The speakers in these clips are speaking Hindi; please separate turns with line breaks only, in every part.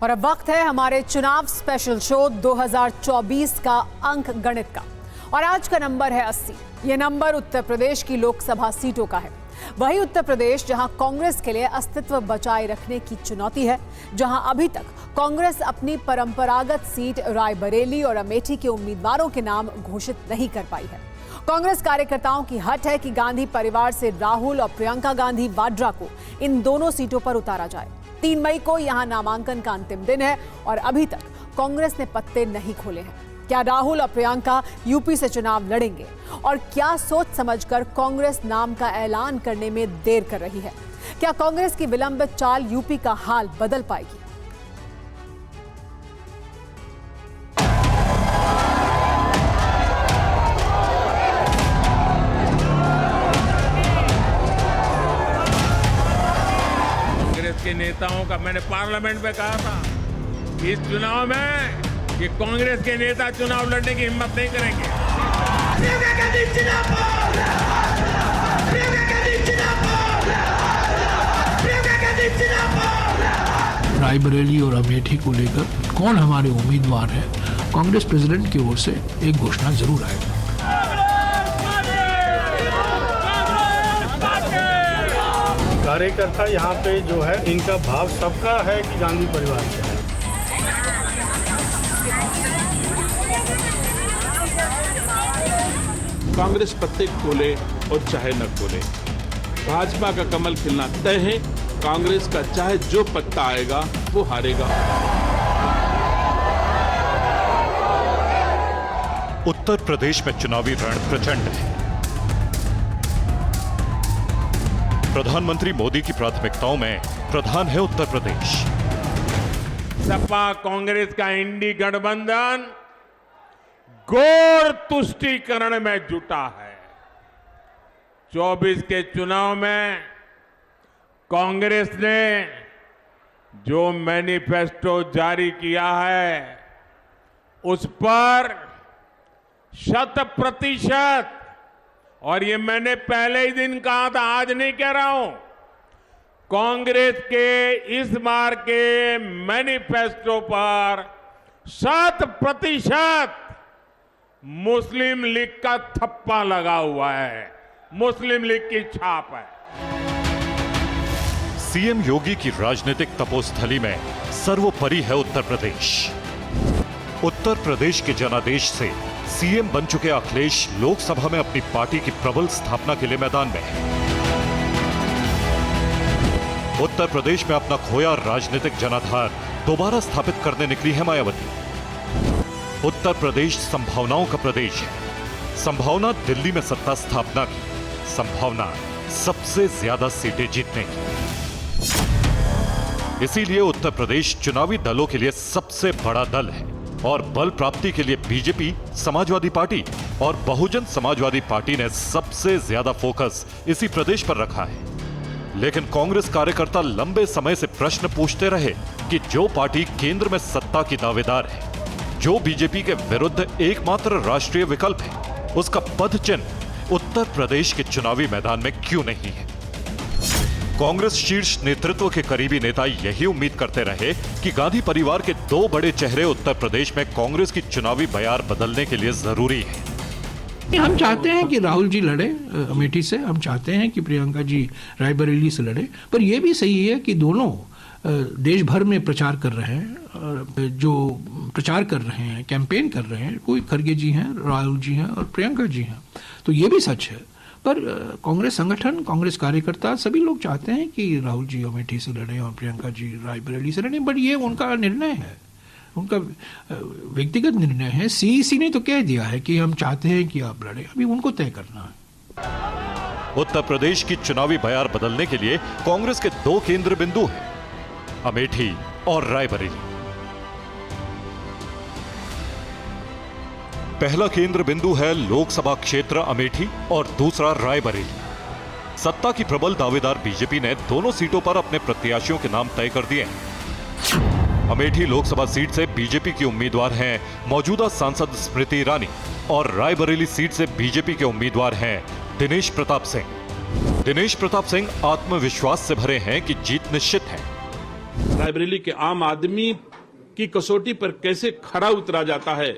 और अब वक्त है हमारे चुनाव स्पेशल शो 2024 का अंक गणित का। और आज का नंबर है 80। यह नंबर उत्तर प्रदेश की लोकसभा सीटों का है। वही उत्तर प्रदेश जहां कांग्रेस के लिए अस्तित्व बचाए रखने की चुनौती है, जहां अभी तक कांग्रेस अपनी परंपरागत सीट रायबरेली और अमेठी के उम्मीदवारों के नाम घोषित नहीं कर पाई है। कांग्रेस कार्यकर्ताओं की हट है कि गांधी परिवार से राहुल और प्रियंका गांधी वाड्रा को इन दोनों सीटों पर उतारा जाए। 3 मई को यहां नामांकन का अंतिम दिन है और अभी तक कांग्रेस ने पत्ते नहीं खोले हैं। क्या राहुल और प्रियंका यूपी से चुनाव लड़ेंगे और क्या सोच समझकर कांग्रेस नाम का ऐलान करने में देर कर रही है? क्या कांग्रेस की विलंबित चाल यूपी का हाल बदल पाएगी?
कांग्रेस के नेताओं का मैंने पार्लियामेंट में कहा था कि इस चुनाव में कि कांग्रेस के नेता चुनाव लड़ने की हिम्मत नहीं करेंगे।
रायबरेली और अमेठी को लेकर कौन हमारे उम्मीदवार हैं, कांग्रेस प्रेसिडेंट की ओर से एक घोषणा जरूर आएगी।
कार्यकर्ता यहाँ पे जो है, इनका भाव सबका है कि गांधी परिवार से है।
कांग्रेस पत्ते खोले और चाहे न खोले, भाजपा का कमल खिलना तय है। कांग्रेस का चाहे जो पत्ता आएगा वो हारेगा।
उत्तर प्रदेश में चुनावी रण प्रचंड है। प्रधानमंत्री मोदी की प्राथमिकताओं में प्रधान है उत्तर प्रदेश।
सपा कांग्रेस का इंडी गठबंधन घोर तुष्टीकरण में जुटा है। 24 के चुनाव में कांग्रेस ने जो मैनिफेस्टो जारी किया है उस पर 100%, और ये मैंने पहले ही दिन कहा था, आज नहीं कह रहा हूं, कांग्रेस के इस बार के मैनिफेस्टो पर 100% मुस्लिम लीग का थप्पा लगा हुआ है, मुस्लिम लीग की छाप है।
सीएम योगी की राजनीतिक तपोस्थली में सर्वोपरि है उत्तर प्रदेश। उत्तर प्रदेश के जनादेश से सीएम बन चुके अखिलेश लोकसभा में अपनी पार्टी की प्रबल स्थापना के लिए मैदान में है। उत्तर प्रदेश में अपना खोया राजनीतिक जनाधार दोबारा स्थापित करने निकली है मायावती। उत्तर प्रदेश संभावनाओं का प्रदेश है। संभावना दिल्ली में सत्ता स्थापना की, संभावना सबसे ज्यादा सीटें जीतने की। इसीलिए उत्तर प्रदेश चुनावी दलों के लिए सबसे बड़ा दल है और बल प्राप्ति के लिए बीजेपी, समाजवादी पार्टी और बहुजन समाजवादी पार्टी ने सबसे ज्यादा फोकस इसी प्रदेश पर रखा है। लेकिन कांग्रेस कार्यकर्ता लंबे समय से प्रश्न पूछते रहे कि जो पार्टी केंद्र में सत्ता की दावेदार है, जो बीजेपी के विरुद्ध एकमात्र राष्ट्रीय विकल्प है, उसका पद चिन्ह उत्तर प्रदेश के चुनावी मैदान में क्यों नहीं है? कांग्रेस शीर्ष नेतृत्व के करीबी नेता यही उम्मीद करते रहे कि गांधी परिवार के 2 बड़े चेहरे उत्तर प्रदेश में कांग्रेस की चुनावी बयार बदलने के लिए जरूरी है।
हम चाहते हैं कि राहुल जी लड़े अमेठी से, हम चाहते हैं कि प्रियंका जी रायबरेली से लड़े, पर यह भी सही है कि दोनों देश भर में प्रचार कर रहे हैं, जो प्रचार कर रहे हैं, कैंपेन कर रहे हैं, कोई खड़गे जी हैं, राहुल जी हैं और प्रियंका जी हैं, तो ये भी सच है। पर कांग्रेस संगठन, कांग्रेस कार्यकर्ता सभी लोग चाहते हैं कि राहुल जी अमेठी से लड़ें और प्रियंका जी रायबरेली से लड़ें, बट ये उनका निर्णय है, उनका व्यक्तिगत निर्णय है। सीईसी ने तो कह दिया है कि हम चाहते हैं कि आप लड़ें, अभी उनको तय करना है।
उत्तर प्रदेश की चुनावी बयार बदलने के लिए कांग्रेस के 2 केंद्र बिंदु हैं, अमेठी और रायबरेली। पहला केंद्र बिंदु है लोकसभा क्षेत्र अमेठी और दूसरा रायबरेली। सत्ता की प्रबल दावेदार बीजेपी ने दोनों सीटों पर अपने प्रत्याशियों के नाम तय कर दिए हैं। अमेठी लोकसभा सीट से बीजेपी की उम्मीदवार हैं मौजूदा सांसद स्मृति ईरानी और रायबरेली सीट से बीजेपी के उम्मीदवार हैं दिनेश प्रताप सिंह। दिनेश प्रताप सिंह आत्मविश्वास से भरे हैं कि जीत निश्चित है।
रायबरेली के आम आदमी की कसौटी पर कैसे खरा उतरा जाता है,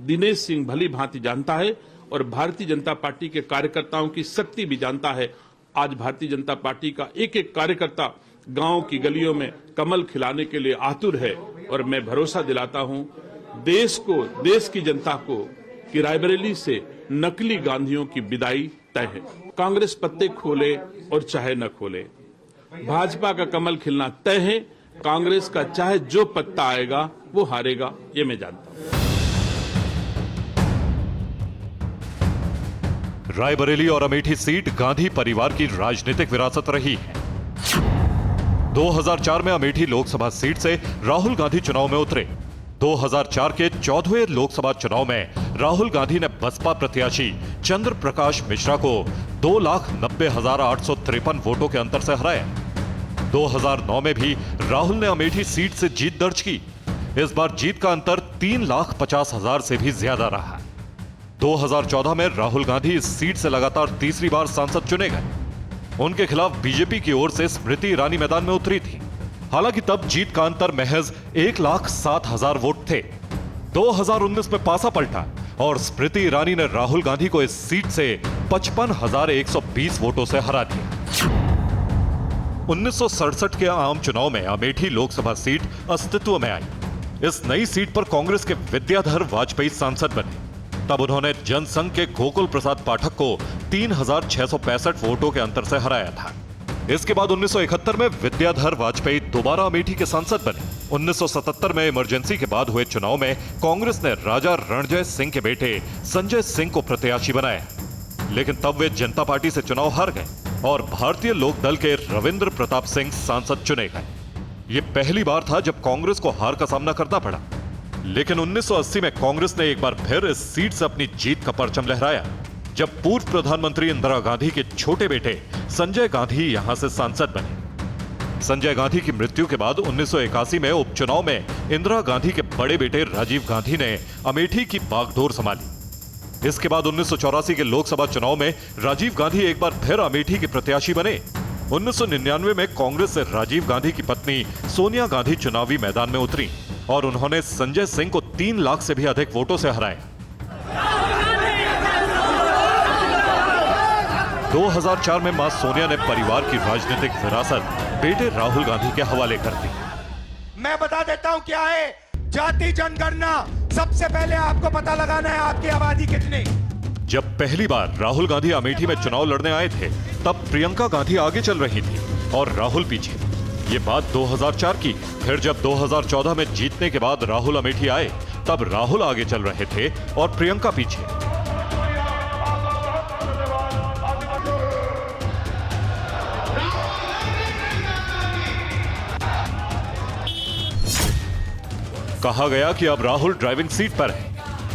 दिनेश सिंह भली भांति जानता है और भारतीय जनता पार्टी के कार्यकर्ताओं की शक्ति भी जानता है। आज भारतीय जनता पार्टी का एक एक कार्यकर्ता गांव की गलियों में कमल खिलाने के लिए आतुर है और मैं भरोसा दिलाता हूं देश को, देश की जनता को कि रायबरेली से नकली गांधियों की विदाई तय है। कांग्रेस पत्ते खोले और चाहे न खोले, भाजपा का कमल खिलना तय है। कांग्रेस का चाहे जो पत्ता आएगा वो हारेगा, ये मैं जानता हूं।
रायबरेली और अमेठी सीट गांधी परिवार की राजनीतिक विरासत रही है। 2004 में अमेठी लोकसभा सीट से राहुल गांधी चुनाव में उतरे। 2004 के 14वें लोकसभा चुनाव में राहुल गांधी ने बसपा प्रत्याशी चंद्र प्रकाश मिश्रा को 2,90,853 वोटों के अंतर से हराया। 2009 में भी राहुल ने अमेठी सीट से जीत दर्ज की। इस बार जीत का अंतर 3,50,000 से भी ज्यादा रहा। 2014 में राहुल गांधी इस सीट से लगातार तीसरी बार सांसद चुने गए। उनके खिलाफ बीजेपी की ओर से स्मृति ईरानी मैदान में उतरी थी। हालांकि तब जीत का अंतर महज 1,07,000 वोट थे। 2019 में पासा पलटा और स्मृति ईरानी ने राहुल गांधी को इस सीट से 55,120 वोटों से हरा दिया। 1967 के आम चुनाव में अमेठी लोकसभा सीट अस्तित्व में आई। इस नई सीट पर कांग्रेस के विद्याधर वाजपेयी सांसद बने। तब उन्होंने जनसंघ के गोकुल प्रसाद पाठक को 3,665 वोटों के अंतर से हराया था। इसके बाद 1971 में विद्याधर वाजपेयी दोबारा अमेठी के सांसद बने। 1977 में इमरजेंसी के बाद हुए चुनाव में कांग्रेस ने राजा रणजय सिंह के बेटे संजय सिंह को प्रत्याशी बनाया, लेकिन तब वे जनता पार्टी से चुनाव हार गए और भारतीय लोक दल के रविंद्र प्रताप सिंह सांसद चुने गए। ये पहली बार था जब कांग्रेस को हार का सामना करना पड़ा, लेकिन 1980 में कांग्रेस ने एक बार फिर इस सीट से अपनी जीत का परचम लहराया, जब पूर्व प्रधानमंत्री इंदिरा गांधी के छोटे बेटे संजय गांधी यहां से सांसद बने। संजय गांधी की मृत्यु के बाद 1981 में उपचुनाव में इंदिरा गांधी के बड़े बेटे राजीव गांधी ने अमेठी की बागडोर संभाली। इसके बाद 1984 के लोकसभा चुनाव में राजीव गांधी एक बार फिर अमेठी के प्रत्याशी बने। 1999 में कांग्रेस से राजीव गांधी की पत्नी सोनिया गांधी चुनावी मैदान में उतरी और उन्होंने संजय सिंह को 3 लाख से भी अधिक वोटों से हराया। 2004 में मां सोनिया ने परिवार की राजनीतिक विरासत बेटे राहुल गांधी के हवाले कर दी।
मैं बता देता हूं क्या है जाति जनगणना। सबसे पहले आपको पता लगाना है आपकी आबादी कितनी।
जब पहली बार राहुल गांधी अमेठी में चुनाव लड़ने आए थे, तब प्रियंका गांधी आगे चल रही थी और राहुल पीछे। ये बात 2004 की। फिर जब 2014 में जीतने के बाद राहुल अमेठी आए, तब राहुल आगे चल रहे थे और प्रियंका पीछे। कहा गया कि अब राहुल ड्राइविंग सीट पर है।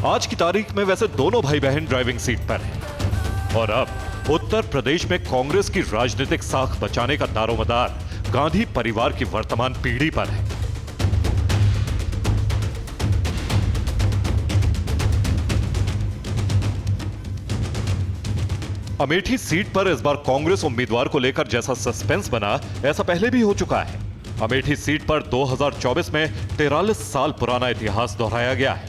आज की तारीख में वैसे दोनों भाई बहन ड्राइविंग सीट पर हैं। और अब उत्तर प्रदेश में कांग्रेस की राजनीतिक साख बचाने का दारोमदार गांधी परिवार की वर्तमान पीढ़ी पर है। अमेठी सीट पर इस बार कांग्रेस उम्मीदवार को लेकर जैसा सस्पेंस बना, ऐसा पहले भी हो चुका है। अमेठी सीट पर 2024 में 43 साल पुराना इतिहास दोहराया गया है।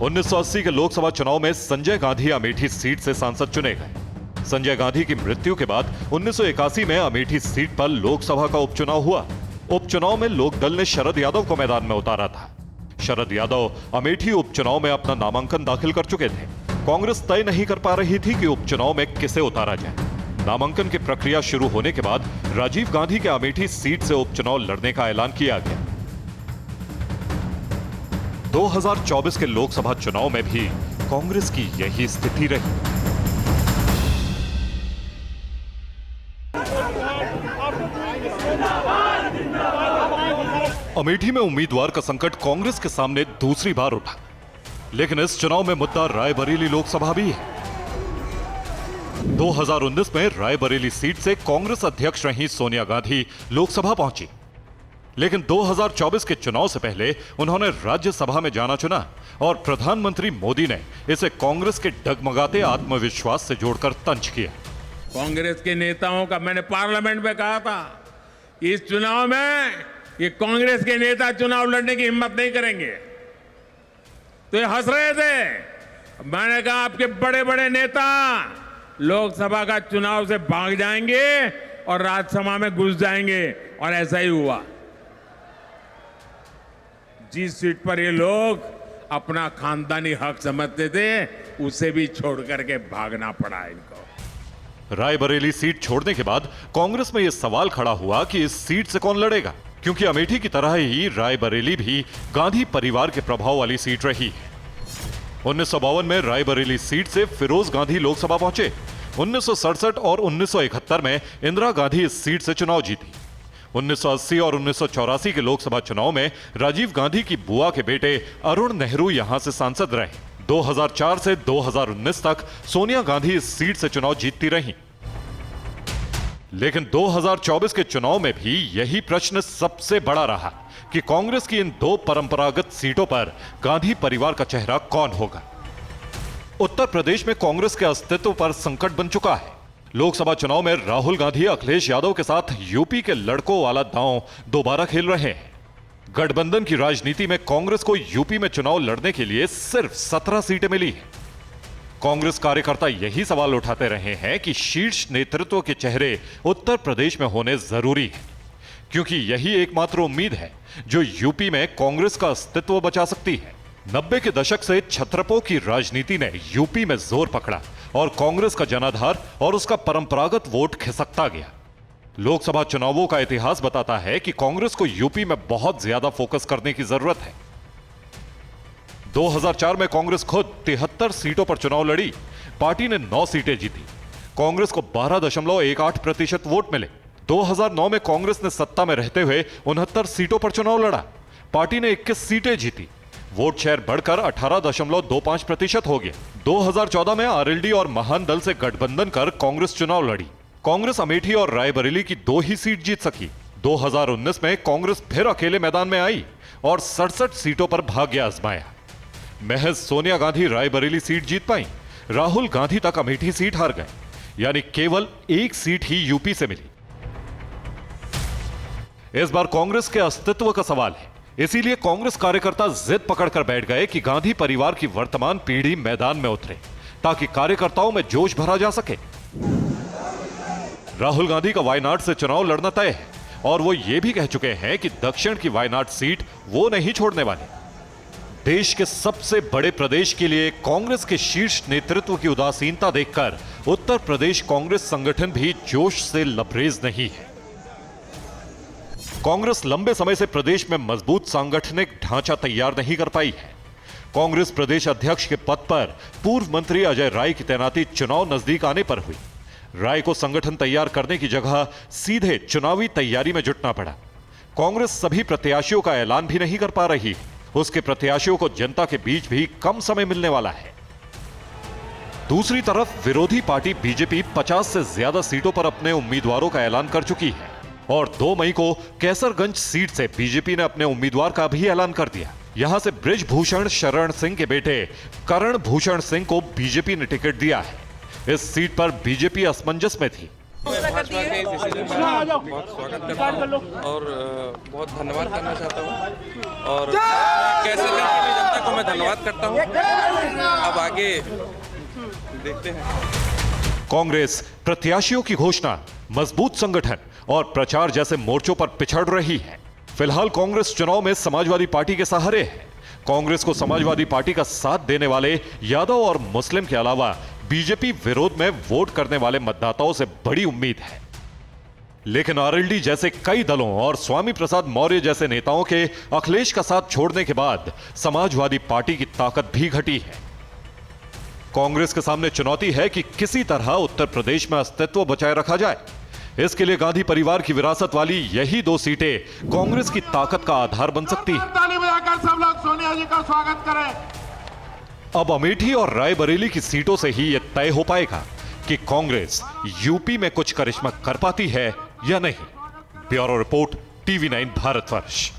1980 के लोकसभा चुनाव में संजय गांधी अमेठी सीट से सांसद चुने गए। संजय गांधी की मृत्यु के बाद 1981 में अमेठी सीट पर लोकसभा का उपचुनाव हुआ। उपचुनाव में लोकदल ने शरद यादव को मैदान में उतारा था। शरद यादव अमेठी उपचुनाव में अपना नामांकन दाखिल कर चुके थे। कांग्रेस तय नहीं कर पा रही थी कि उपचुनाव में किसे उतारा जाए। नामांकन की प्रक्रिया शुरू होने के बाद राजीव गांधी के अमेठी सीट से उपचुनाव लड़ने का ऐलान किया गया। 2024 के लोकसभा चुनाव में भी कांग्रेस की यही स्थिति रही। अमेठी में उम्मीदवार का संकट कांग्रेस के सामने दूसरी बार उठा, लेकिन इस चुनाव में मुद्दा रायबरेली लोकसभा भी है। 2019 में रायबरेली सीट से कांग्रेस अध्यक्ष रही सोनिया गांधी लोकसभा पहुंची, लेकिन 2024 के चुनाव से पहले उन्होंने राज्यसभा में जाना चुना और प्रधानमंत्री मोदी ने इसे कांग्रेस के डगमगाते आत्मविश्वास से जोड़कर तंज किया।
कांग्रेस के नेताओं का मैंने पार्लियामेंट में कहा था, इस चुनाव में ये कांग्रेस के नेता चुनाव लड़ने की हिम्मत नहीं करेंगे। तो ये हंस रहे थे। मैंने कहा आपके बड़े बड़े नेता लोकसभा का चुनाव से भाग जाएंगे और राज्यसभा में घुस जाएंगे, और ऐसा ही हुआ। जिस सीट पर ये लोग अपना खानदानी हक समझते थे, उसे भी छोड़ करके भागना पड़ा इनको।
रायबरेली सीट छोड़ने के बाद कांग्रेस में यह सवाल खड़ा हुआ कि इस सीट से कौन लड़ेगा, क्योंकि अमेठी की तरह ही रायबरेली भी गांधी परिवार के प्रभाव वाली सीट रही है। 1952 में रायबरेली सीट से फिरोज गांधी लोकसभा पहुंचे। 1967 और 1971 में इंदिरा गांधी इस सीट से चुनाव जीती। 1980 और 1984 के लोकसभा चुनाव में राजीव गांधी की बुआ के बेटे अरुण नेहरू यहां से सांसद रहे। 2004 से 2019 तक सोनिया गांधी इस सीट से चुनाव जीतती रहीं। लेकिन 2024 के चुनाव में भी यही प्रश्न सबसे बड़ा रहा कि कांग्रेस की इन दो परंपरागत सीटों पर गांधी परिवार का चेहरा कौन होगा। उत्तर प्रदेश में कांग्रेस के अस्तित्व पर संकट बन चुका है। लोकसभा चुनाव में राहुल गांधी अखिलेश यादव के साथ यूपी के लड़कों वाला दांव दोबारा खेल रहे हैं। गठबंधन की राजनीति में कांग्रेस को यूपी में चुनाव लड़ने के लिए सिर्फ 17 सीटें मिली हैं। कांग्रेस कार्यकर्ता यही सवाल उठाते रहे हैं कि शीर्ष नेतृत्व के चेहरे उत्तर प्रदेश में होने जरूरी है, क्योंकि यही एकमात्र उम्मीद है जो यूपी में कांग्रेस का अस्तित्व बचा सकती है। 90 के दशक से छत्रपों की राजनीति ने यूपी में जोर पकड़ा और कांग्रेस का जनाधार और उसका परंपरागत वोट खिसकता गया। लोकसभा चुनावों का इतिहास बताता है कि कांग्रेस को यूपी में बहुत ज्यादा फोकस करने की जरूरत है। 2004 में कांग्रेस खुद 73 सीटों पर चुनाव लड़ी। पार्टी ने 9 सीटें जीती। कांग्रेस को 12.18% वोट मिले। 2009 में कांग्रेस ने सत्ता में रहते हुए 69 सीटों पर चुनाव लड़ा। पार्टी ने 21 सीटें जीती। वोट शेयर बढ़कर 18.25% हो गया। 2014 में आरएलडी और महान दल से गठबंधन कर कांग्रेस चुनाव लड़ी। कांग्रेस अमेठी और रायबरेली की 2 ही सीट जीत सकी। 2019 में कांग्रेस फिर अकेले मैदान में आई और 67 सीटों पर भाग्य आजमाया। महज सोनिया गांधी रायबरेली सीट जीत पाई। राहुल गांधी तक अमेठी सीट हार गए, यानी केवल 1 सीट ही यूपी से मिली। इस बार कांग्रेस के अस्तित्व का सवाल है, इसीलिए कांग्रेस कार्यकर्ता जिद पकड़कर बैठ गए कि गांधी परिवार की वर्तमान पीढ़ी मैदान में उतरे ताकि कार्यकर्ताओं में जोश भरा जा सके। राहुल गांधी का वायनाड से चुनाव लड़ना तय है और वो ये भी कह चुके हैं कि दक्षिण की वायनाड सीट वो नहीं छोड़ने वाले। देश के सबसे बड़े प्रदेश के लिए कांग्रेस के शीर्ष नेतृत्व की उदासीनता देखकर उत्तर प्रदेश कांग्रेस संगठन भी जोश से लबरेज नहीं है। कांग्रेस लंबे समय से प्रदेश में मजबूत सांगठनिक ढांचा तैयार नहीं कर पाई है। कांग्रेस प्रदेश अध्यक्ष के पद पर पूर्व मंत्री अजय राय की तैनाती चुनाव नजदीक आने पर हुई। राय को संगठन तैयार करने की जगह सीधे चुनावी तैयारी में जुटना पड़ा। कांग्रेस सभी प्रत्याशियों का ऐलान भी नहीं कर पा रही। उसके प्रत्याशियों को जनता के बीच भी कम समय मिलने वाला है। दूसरी तरफ विरोधी पार्टी बीजेपी 50 से ज्यादा सीटों पर अपने उम्मीदवारों का ऐलान कर चुकी है और 2 मई को कैसरगंज सीट से बीजेपी ने अपने उम्मीदवार का भी ऐलान कर दिया। यहां से बृजभूषण शरण सिंह के बेटे करण भूषण सिंह को बीजेपी ने टिकट दिया है। इस सीट पर बीजेपी असमंजस में थी।
मैं भाजपा के डिसीजन का बहुत स्वागत करता हूँ और बहुत धन्यवाद करना चाहता हूँ और कैसरगंज की भी जनता को मैं धन्यवाद करता हूँ। अब आगे देखते हैं।
कांग्रेस प्रत्याशियों की घोषणा, मजबूत संगठन और प्रचार जैसे मोर्चों पर पिछड़ रही है। फिलहाल कांग्रेस चुनाव में समाजवादी पार्टी के सहारे है। कांग्रेस को समाजवादी पार्टी का साथ देने वाले यादव और मुस्लिम के अलावा बीजेपी विरोध में वोट करने वाले मतदाताओं से बड़ी उम्मीद है। लेकिन आरएलडी जैसे कई दलों और स्वामी प्रसाद मौर्य जैसे नेताओं के अखिलेश का साथ छोड़ने के बाद समाजवादी पार्टी की ताकत भी घटी है। कांग्रेस के सामने चुनौती है कि किसी तरह उत्तर प्रदेश में अस्तित्व बचाए रखा जाए। इसके लिए गांधी परिवार की विरासत वाली यही 2 सीटें कांग्रेस की ताकत का आधार बन सकती है।
ताली बजाकर सब लोग सोनिया जी का स्वागत करें।
अब अमेठी और रायबरेली की सीटों से ही यह तय हो पाएगा कि कांग्रेस यूपी में कुछ करिश्मा कर पाती है या नहीं। Bureau report, TV9 Bharatvarsh.